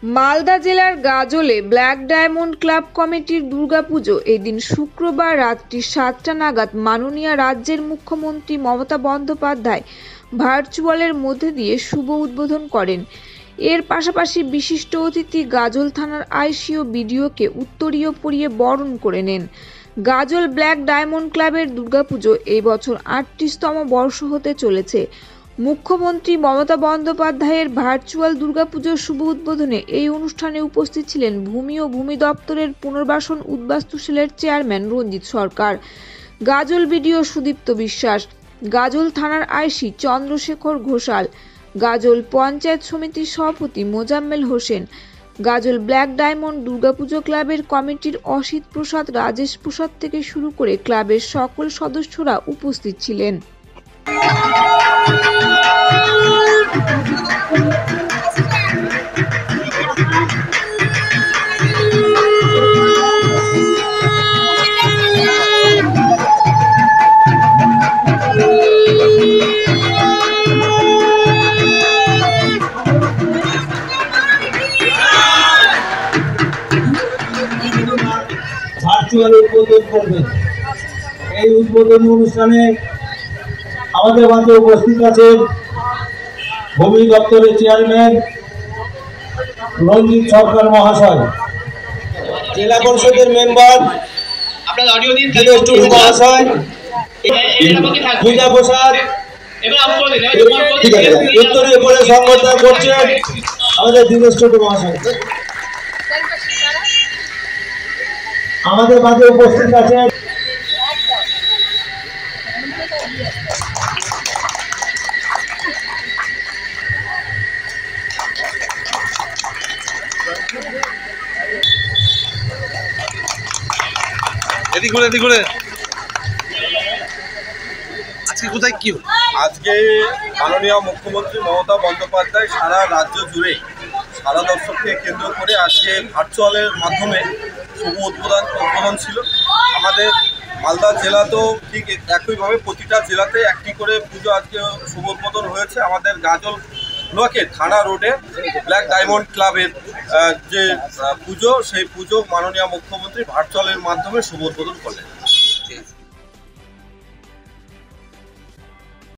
মালদা জেলার গাজলে black diamond club কমিটির দুর্গাপুজো এদিন শুক্রবার রাত্রি 7টা নাগাদ মাননীয় রাজ্যের মুখ্যমন্ত্রী মমতা বন্দ্যোপাধ্যায় ভার্চুয়ালের মধ্যে দিয়ে শুভ উদ্বোধন করেন। এর পাশাপাশি বিশিষ্ট অতিথি গাজল থানার আইসি ও বিডিওকে উত্তরীয় পরিয়ে বরণ করে নেন। গাজল ব্ল্যাক ডায়মন্ড ক্লাবের দুর্গাপুজো এই বছর 38তম বর্ষ হতে চলেছে। মুখ্যমন্ত্রী মমতা বন্দ্যোপাধ্যায়ের ভার্চুয়াল দুর্গাপুজোর শুভ উদ্বোধনে এই অনুষ্ঠানে উপস্থিত ছিলেন ভূমি ও ভূমি দপ্তরের পুনর্বাসন উদ্বাস্তু সেলের চেয়ারম্যান রঞ্জিত সরকার, গাজল বিডিও সুদীপ্ত বিশ্বাস, গাজল থানার আইসি চন্দ্রশেখর ঘোষাল, গাজল পঞ্চায়েত সমিতির সভাপতি মোজাম্মেল হোসেন, গাজল ব্ল্যাক ডায়মন্ড দুর্গাপুজো ক্লাবের কমিটির অসিত প্রসাদ, রাজেশ প্রসাদ থেকে শুরু করে ক্লাবের সকল সদস্যরা উপস্থিত ছিলেন। ভার্চুয়াল উদ্বোধন করবেন। এই উদ্বোধনী অনুষ্ঠানে আমাদের মাঝে উপস্থিত আছেন ভূমি দপ্তরের চেয়ারম্যান রঞ্জিত সরকার মহাশয়, জেলা পরিষদের মেম্বার মহাশয়, পূজা প্রসাদ, উত্তরীয় পরে সংবর্ধনা করছেন আমাদের দীনেশ টুডু মহাশয়। আমাদের মাঝে উপস্থিত আছেন আজকে মাননীয় মুখ্যমন্ত্রী মমতা বন্দ্যোপাধ্যায় সারা রাজ্য জুড়ে সারা দর্শককে কেন্দ্র করে আজকে ভার্চুয়ালের মাধ্যমে শুভ উদ্বোধন ছিল। আমাদের মালদা জেলাতেও ঠিক একইভাবে প্রতিটা জেলাতে একটি করে পুজো আজকে শুভ উদ্বোধন হয়েছে। আমাদের গাজল ব্লকের থানা রোডে ব্ল্যাক ডায়মন্ড ক্লাবের যে পুজো, সেই পুজো মাননীয় মুখ্যমন্ত্রী ভার্চুয়ালের মাধ্যমে শুভ উদ্বোধন করলেন।